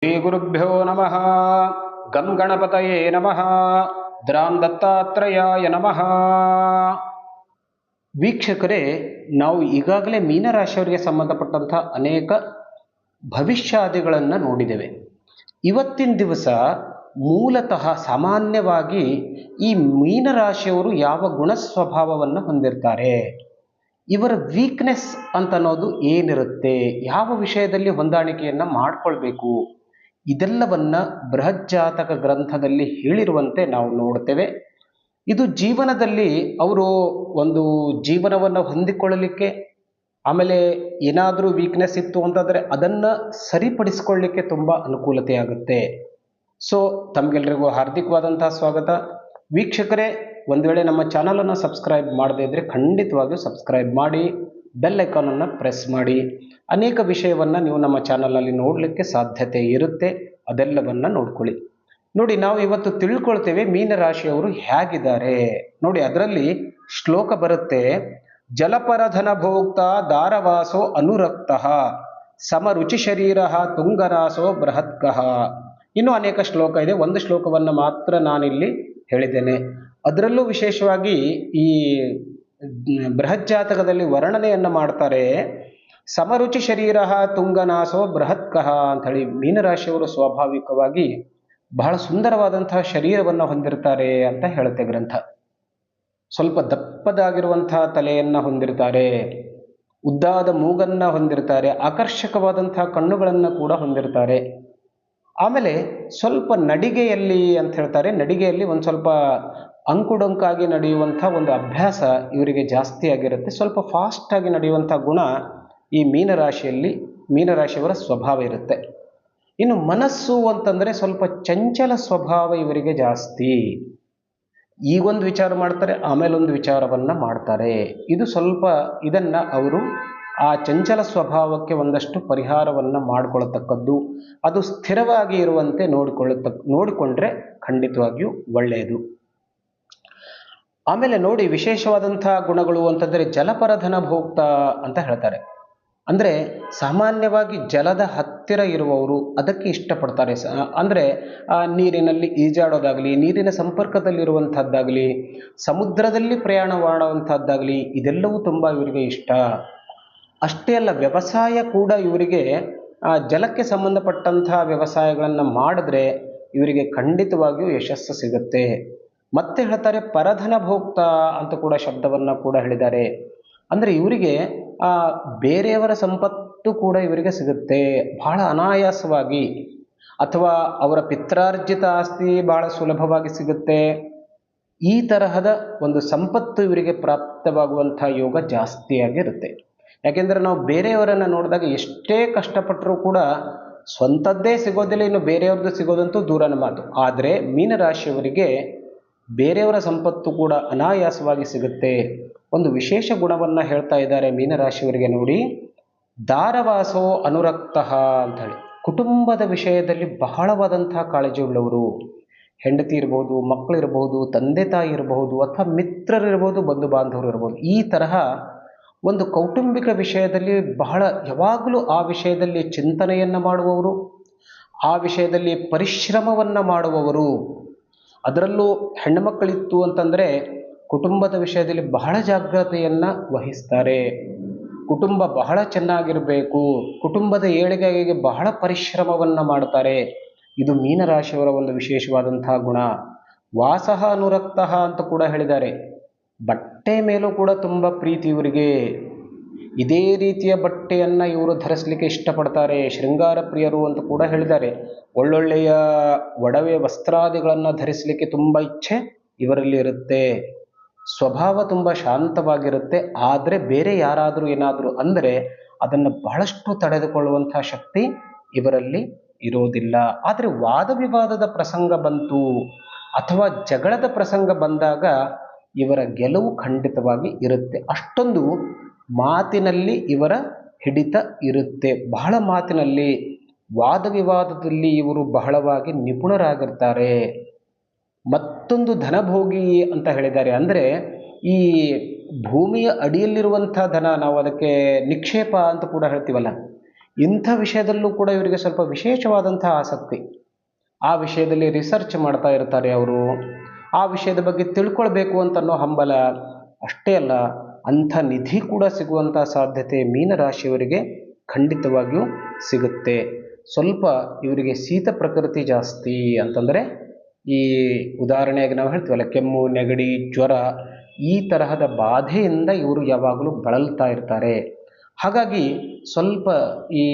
ಶ್ರೀಗುರುಭ್ಯೋ ನಮಃ. ಗಂ ಗಣಪತಯೇ ನಮಃ. ದ್ರಾಂ ದತ್ತಾತ್ರೇಯಾಯ ನಮಃ. ವೀಕ್ಷಕರೇ, ನಾವು ಈಗಾಗಲೇ ಮೀನರಾಶಿಯವರಿಗೆ ಸಂಬಂಧಪಟ್ಟಂಥ ಅನೇಕ ಭವಿಷ್ಯಾದಿಗಳನ್ನು ನೋಡಿದ್ದೇವೆ. ಇವತ್ತಿನ ದಿವಸ ಮೂಲತಃ ಸಾಮಾನ್ಯವಾಗಿ ಈ ಮೀನರಾಶಿಯವರು ಯಾವ ಗುಣ ಸ್ವಭಾವವನ್ನು ಹೊಂದಿರ್ತಾರೆ, ಇವರ ವೀಕ್ನೆಸ್ ಅಂತ ಅನ್ನೋದು ಏನಿರುತ್ತೆ, ಯಾವ ವಿಷಯದಲ್ಲಿ ಹೊಂದಾಣಿಕೆಯನ್ನು ಮಾಡಿಕೊಳ್ಬೇಕು, ಇದೆಲ್ಲವನ್ನ ಬೃಹಜ್ಜಾತಕ ಗ್ರಂಥದಲ್ಲಿ ಹೇಳಿರುವಂತೆ ನಾವು ನೋಡ್ತೇವೆ. ಇದು ಜೀವನದಲ್ಲಿ ಅವರು ಒಂದು ಜೀವನವನ್ನು ಹೊಂದಿಕೊಳ್ಳಲಿಕ್ಕೆ, ಆಮೇಲೆ ಏನಾದರೂ ವೀಕ್ನೆಸ್ ಇತ್ತು ಅಂತಂದರೆ ಅದನ್ನು ಸರಿಪಡಿಸ್ಕೊಳ್ಳಿಕ್ಕೆ ತುಂಬ ಅನುಕೂಲತೆ ಆಗುತ್ತೆ. ಸೊ ತಮಗೆಲ್ಲರಿಗೂ ಹಾರ್ದಿಕವಾದಂತಹ ಸ್ವಾಗತ. ವೀಕ್ಷಕರೇ, ಒಂದು ವೇಳೆ ನಮ್ಮ ಚಾನಲನ್ನು ಸಬ್ಸ್ಕ್ರೈಬ್ ಮಾಡದೇ ಇದ್ದರೆ ಖಂಡಿತವಾಗಿಯೂ ಸಬ್ಸ್ಕ್ರೈಬ್ ಮಾಡಿ, ಬೆಲ್ ಐಕಾನನ್ನು ಪ್ರೆಸ್ ಮಾಡಿ. ಅನೇಕ ವಿಷಯವನ್ನು ನೀವು ನಮ್ಮ ಚಾನಲಲ್ಲಿ ನೋಡಲಿಕ್ಕೆ ಸಾಧ್ಯತೆ ಇರುತ್ತೆ, ಅದೆಲ್ಲವನ್ನು ನೋಡ್ಕೊಳ್ಳಿ. ನೋಡಿ, ನಾವು ಇವತ್ತು ತಿಳ್ಕೊಳ್ತೇವೆ ಮೀನರಾಶಿಯವರು ಹೇಗಿದ್ದಾರೆ. ನೋಡಿ, ಅದರಲ್ಲಿ ಶ್ಲೋಕ ಬರುತ್ತೆ, ಜಲಪರಧನ ಭೋಕ್ತ ದಾರವಾಸೋ ಅನುರಕ್ತ ಸಮರುಚಿ ಶರೀರ ತುಂಗರಾಸೋ ಬೃಹತ್ಕಃ. ಇನ್ನೂ ಅನೇಕ ಶ್ಲೋಕ ಇದೆ, ಒಂದು ಶ್ಲೋಕವನ್ನು ಮಾತ್ರ ನಾನಿಲ್ಲಿ ಹೇಳಿದ್ದೇನೆ. ಅದರಲ್ಲೂ ವಿಶೇಷವಾಗಿ ಈ ಬೃಹಜ್ಜಾತಕದಲ್ಲಿ ವರ್ಣನೆಯನ್ನು ಮಾಡ್ತಾರೆ, ಸಮರುಚಿ ಶರೀರ ತುಂಗನಾಸೋ ಬೃಹತ್ಕಃ ಅಂಥೇಳಿ. ಮೀನರಾಶಿಯವರು ಸ್ವಾಭಾವಿಕವಾಗಿ ಬಹಳ ಸುಂದರವಾದಂತಹ ಶರೀರವನ್ನು ಹೊಂದಿರ್ತಾರೆ ಅಂತ ಹೇಳುತ್ತೆ ಗ್ರಂಥ. ಸ್ವಲ್ಪ ದಪ್ಪದಾಗಿರುವಂತಹ ತಲೆಯನ್ನು ಹೊಂದಿರ್ತಾರೆ, ಉದ್ದಾದ ಮೂಗನ್ನು ಹೊಂದಿರ್ತಾರೆ, ಆಕರ್ಷಕವಾದಂತಹ ಕಣ್ಣುಗಳನ್ನು ಕೂಡ ಹೊಂದಿರ್ತಾರೆ. ಆಮೇಲೆ ಸ್ವಲ್ಪ ನಡಿಗೆಯಲ್ಲಿ ಅಂತ ಹೇಳ್ತಾರೆ, ನಡಿಗೆಯಲ್ಲಿ ಒಂದು ಸ್ವಲ್ಪ ಅಂಕುಡೊಂಕಾಗಿ ನಡೆಯುವಂಥ ಒಂದು ಅಭ್ಯಾಸ ಇವರಿಗೆ ಜಾಸ್ತಿ ಆಗಿರುತ್ತೆ. ಸ್ವಲ್ಪ ಫಾಸ್ಟಾಗಿ ನಡೆಯುವಂಥ ಗುಣ ಈ ಮೀನರಾಶಿಯವರ ಸ್ವಭಾವ ಇರುತ್ತೆ. ಇನ್ನು ಮನಸ್ಸು ಅಂತಂದರೆ ಸ್ವಲ್ಪ ಚಂಚಲ ಸ್ವಭಾವ ಇವರಿಗೆ ಜಾಸ್ತಿ. ಈಗೊಂದು ವಿಚಾರ ಮಾಡ್ತಾರೆ, ಆಮೇಲೊಂದು ವಿಚಾರವನ್ನು ಮಾಡ್ತಾರೆ. ಇದು ಸ್ವಲ್ಪ ಇದನ್ನು ಅವರು ಆ ಚಂಚಲ ಸ್ವಭಾವಕ್ಕೆ ಒಂದಷ್ಟು ಪರಿಹಾರವನ್ನು ಮಾಡಿಕೊಳ್ಳತಕ್ಕದ್ದು, ಅದು ಸ್ಥಿರವಾಗಿ ಇರುವಂತೆ ನೋಡಿಕೊಂಡ್ರೆ ಖಂಡಿತವಾಗಿಯೂ ಒಳ್ಳೆಯದು. ಆಮೇಲೆ ನೋಡಿ, ವಿಶೇಷವಾದಂಥ ಗುಣಗಳು ಅಂತಂದರೆ ಜಲಪರಧನ ಭೋಕ್ತ ಅಂತ ಹೇಳ್ತಾರೆ. ಅಂದರೆ ಸಾಮಾನ್ಯವಾಗಿ ಜಲದ ಹತ್ತಿರ ಇರುವವರು ಅದಕ್ಕೆ ಇಷ್ಟಪಡ್ತಾರೆ. ಅಂದರೆ ನೀರಿನಲ್ಲಿ ಈಜಾಡೋದಾಗಲಿ, ನೀರಿನ ಸಂಪರ್ಕದಲ್ಲಿರುವಂಥದ್ದಾಗಲಿ, ಸಮುದ್ರದಲ್ಲಿ ಪ್ರಯಾಣ ಮಾಡುವಂಥದ್ದಾಗಲಿ, ಇದೆಲ್ಲವೂ ತುಂಬ ಇವರಿಗೆ ಇಷ್ಟ. ಅಷ್ಟೇ ಅಲ್ಲ, ವ್ಯವಸಾಯ ಕೂಡ ಇವರಿಗೆ ಜಲಕ್ಕೆ ಸಂಬಂಧಪಟ್ಟಂತಹ ವ್ಯವಸಾಯಗಳನ್ನು ಮಾಡಿದ್ರೆ ಇವರಿಗೆ ಖಂಡಿತವಾಗಿಯೂ ಯಶಸ್ಸು ಸಿಗುತ್ತೆ. ಮತ್ತೆ ಹೇಳ್ತಾರೆ ಪರಧನ ಭೋಕ್ತ ಅಂತ ಕೂಡ ಶಬ್ದವನ್ನು ಕೂಡ ಹೇಳಿದ್ದಾರೆ. ಅಂದರೆ ಇವರಿಗೆ ಬೇರೆಯವರ ಸಂಪತ್ತು ಕೂಡ ಇವರಿಗೆ ಸಿಗುತ್ತೆ ಬಹಳ ಅನಾಯಾಸವಾಗಿ, ಅಥವಾ ಅವರ ಪಿತ್ರಾರ್ಜಿತ ಆಸ್ತಿ ಬಹಳ ಸುಲಭವಾಗಿ ಸಿಗುತ್ತೆ. ಈ ತರಹದ ಒಂದು ಸಂಪತ್ತು ಇವರಿಗೆ ಪ್ರಾಪ್ತವಾಗುವಂಥ ಯೋಗ ಜಾಸ್ತಿಯಾಗಿರುತ್ತೆ. ಯಾಕೆಂದರೆ ನಾವು ಬೇರೆಯವರನ್ನು ನೋಡಿದಾಗ ಎಷ್ಟೇ ಕಷ್ಟಪಟ್ಟರೂ ಕೂಡ ಸ್ವಂತದ್ದೇ ಸಿಗೋದಿಲ್ಲ, ಇನ್ನು ಬೇರೆಯವ್ರದ್ದು ಸಿಗೋದಂತೂ ದೂರನ ಮಾತು. ಆದರೆ ಮೀನರಾಶಿಯವರಿಗೆ ಬೇರೆಯವರ ಸಂಪತ್ತು ಕೂಡ ಅನಾಯಾಸವಾಗಿ ಸಿಗುತ್ತೆ. ಒಂದು ವಿಶೇಷ ಗುಣವನ್ನು ಹೇಳ್ತಾ ಇದ್ದಾರೆ ಮೀನರಾಶಿಯವರಿಗೆ. ನೋಡಿ, ದಾರವಾಸೋ ಅನುರಕ್ತ ಅಂಥೇಳಿ. ಕುಟುಂಬದ ವಿಷಯದಲ್ಲಿ ಬಹಳವಾದಂತಹ ಕಾಳಜಿ ಉಳ್ಳವರು. ಹೆಂಡತಿ ಇರ್ಬೋದು, ಮಕ್ಕಳಿರ್ಬೋದು, ತಂದೆ ತಾಯಿ ಇರಬಹುದು, ಅಥವಾ ಮಿತ್ರರಿರ್ಬೋದು, ಬಂಧು ಬಾಂಧವರು ಇರ್ಬೋದು. ಈ ತರಹ ಒಂದು ಕೌಟುಂಬಿಕ ವಿಷಯದಲ್ಲಿ ಬಹಳ ಯಾವಾಗಲೂ ಆ ವಿಷಯದಲ್ಲಿ ಚಿಂತನೆಯನ್ನು ಮಾಡುವವರು, ಆ ವಿಷಯದಲ್ಲಿ ಪರಿಶ್ರಮವನ್ನು ಮಾಡುವವರು. ಅದರಲ್ಲೂ ಹೆಣ್ಣುಮಕ್ಕಳಿತ್ತು ಅಂತಂದರೆ ಕುಟುಂಬದ ವಿಷಯದಲ್ಲಿ ಬಹಳ ಜಾಗ್ರತೆಯನ್ನು ವಹಿಸ್ತಾರೆ. ಕುಟುಂಬ ಬಹಳ ಚೆನ್ನಾಗಿರಬೇಕು, ಕುಟುಂಬದ ಏಳಿಗೆಗೆ ಬಹಳ ಪರಿಶ್ರಮವನ್ನು ಮಾಡ್ತಾರೆ. ಇದು ಮೀನರಾಶಿಯವರ ಒಂದು ವಿಶೇಷವಾದಂತಹ ಗುಣ. ವಾಸಃ ಅನುರಕ್ತ ಅಂತ ಕೂಡ ಹೇಳಿದ್ದಾರೆ. ಬಟ್ಟೆ ಮೇಲೂ ಕೂಡ ತುಂಬ ಪ್ರೀತಿ ಇವರಿಗೆ. ಇದೇ ರೀತಿಯ ಬಟ್ಟೆಯನ್ನು ಇವರು ಧರಿಸಲಿಕ್ಕೆ ಇಷ್ಟಪಡ್ತಾರೆ. ಶೃಂಗಾರ ಪ್ರಿಯರು ಅಂತ ಕೂಡ ಹೇಳಿದ್ದಾರೆ. ಒಳ್ಳೊಳ್ಳೆಯ ಒಡವೆ ವಸ್ತ್ರಾದಿಗಳನ್ನು ಧರಿಸಲಿಕ್ಕೆ ತುಂಬ ಇಚ್ಛೆ ಇವರಲ್ಲಿ ಇರುತ್ತೆ. ಸ್ವಭಾವ ತುಂಬ ಶಾಂತವಾಗಿರುತ್ತೆ. ಆದರೆ ಬೇರೆ ಯಾರಾದರೂ ಏನಾದರೂ ಅಂದರೆ ಅದನ್ನು ಬಹಳಷ್ಟು ತಡೆದುಕೊಳ್ಳುವಂತಹ ಶಕ್ತಿ ಇವರಲ್ಲಿ ಇರೋದಿಲ್ಲ. ಆದರೆ ವಾದ ವಿವಾದದ ಪ್ರಸಂಗ ಬಂತು ಅಥವಾ ಜಗಳದ ಪ್ರಸಂಗ ಬಂದಾಗ ಇವರ ಗೆಲುವು ಖಂಡಿತವಾಗಿ ಇರುತ್ತೆ. ಅಷ್ಟೊಂದು ಮಾತಿನಲ್ಲಿ ಇವರ ಹಿಡಿತ ಇರುತ್ತೆ. ಬಹಳ ಮಾತಿನಲ್ಲಿ, ವಾದ ವಿವಾದದಲ್ಲಿ ಇವರು ಬಹಳವಾಗಿ ನಿಪುಣರಾಗಿರ್ತಾರೆ. ಮತ್ತೊಂದು ಧನಭೋಗಿ ಅಂತ ಹೇಳಿದ್ದಾರೆ. ಅಂದರೆ ಈ ಭೂಮಿಯ ಅಡಿಯಲ್ಲಿರುವಂಥ ಧನ, ನಾವು ಅದಕ್ಕೆ ನಿಕ್ಷೇಪ ಅಂತ ಕೂಡ ಹೇಳ್ತೀವಲ್ಲ, ಇಂಥ ವಿಷಯದಲ್ಲೂ ಕೂಡ ಇವರಿಗೆ ಸ್ವಲ್ಪ ವಿಶೇಷವಾದಂಥ ಆಸಕ್ತಿ. ಆ ವಿಷಯದಲ್ಲಿ ರಿಸರ್ಚ್ ಮಾಡ್ತಾ ಇರ್ತಾರೆ ಅವರು. ಆ ವಿಷಯದ ಬಗ್ಗೆ ತಿಳ್ಕೊಳ್ಬೇಕು ಅಂತನ್ನೋ ಹಂಬಲ. ಅಷ್ಟೇ ಅಲ್ಲ, ಅಂಥ ನಿಧಿ ಕೂಡ ಸಿಗುವಂಥ ಸಾಧ್ಯತೆ ಮೀನರಾಶಿಯವರಿಗೆ ಖಂಡಿತವಾಗಿಯೂ ಸಿಗುತ್ತೆ. ಸ್ವಲ್ಪ ಇವರಿಗೆ ಶೀತ ಪ್ರಕೃತಿ ಜಾಸ್ತಿ. ಅಂತಂದರೆ ಈ ಉದಾಹರಣೆಯಾಗಿ ನಾವು ಹೇಳ್ತೀವಲ್ಲ, ಕೆಮ್ಮು, ನೆಗಡಿ, ಜ್ವರ, ಈ ತರಹದ ಬಾಧೆಯಿಂದ ಇವರು ಯಾವಾಗಲೂ ಬಳಲ್ತಾ ಇರ್ತಾರೆ. ಹಾಗಾಗಿ ಸ್ವಲ್ಪ ಈ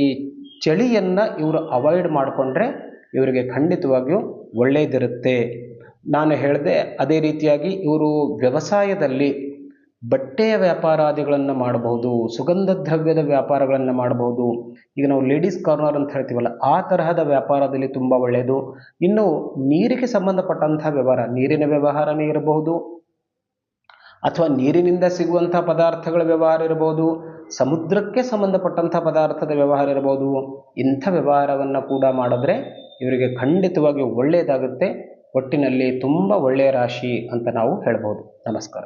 ಚಳಿಯನ್ನು ಇವರು ಅವಾಯ್ಡ್ ಮಾಡಿಕೊಂಡ್ರೆ ಇವರಿಗೆ ಖಂಡಿತವಾಗಿಯೂ ಒಳ್ಳೆಯದಿರುತ್ತೆ. ನಾನು ಹೇಳಿದೆ, ಅದೇ ರೀತಿಯಾಗಿ ಇವರು ವ್ಯವಸಾಯದಲ್ಲಿ ಬಟ್ಟೆಯ ವ್ಯಾಪಾರಾದಿಗಳನ್ನು ಮಾಡಬಹುದು, ಸುಗಂಧ ದ್ರವ್ಯದ ವ್ಯಾಪಾರಗಳನ್ನು ಮಾಡಬಹುದು. ಈಗ ನಾವು ಲೇಡೀಸ್ ಕಾರ್ನರ್ ಅಂತ ಹೇಳ್ತೀವಲ್ಲ, ಆ ತರಹದ ವ್ಯಾಪಾರದಲ್ಲಿ ತುಂಬ ಒಳ್ಳೆಯದು. ಇನ್ನು ನೀರಿಗೆ ಸಂಬಂಧಪಟ್ಟಂಥ ವ್ಯವಹಾರ, ನೀರಿನ ವ್ಯವಹಾರನೇ ಇರಬಹುದು, ಅಥವಾ ನೀರಿನಿಂದ ಸಿಗುವಂಥ ಪದಾರ್ಥಗಳ ವ್ಯವಹಾರ ಇರಬಹುದು, ಸಮುದ್ರಕ್ಕೆ ಸಂಬಂಧಪಟ್ಟಂಥ ಪದಾರ್ಥದ ವ್ಯವಹಾರ ಇರಬಹುದು. ಇಂಥ ವ್ಯವಹಾರವನ್ನು ಕೂಡ ಮಾಡಿದ್ರೆ ಇವರಿಗೆ ಖಂಡಿತವಾಗಿ ಒಳ್ಳೆಯದಾಗುತ್ತೆ. ಒಟ್ಟಿನಲ್ಲಿ ತುಂಬ ಒಳ್ಳೆಯ ರಾಶಿ ಅಂತ ನಾವು ಹೇಳ್ಬೋದು. ನಮಸ್ಕಾರ.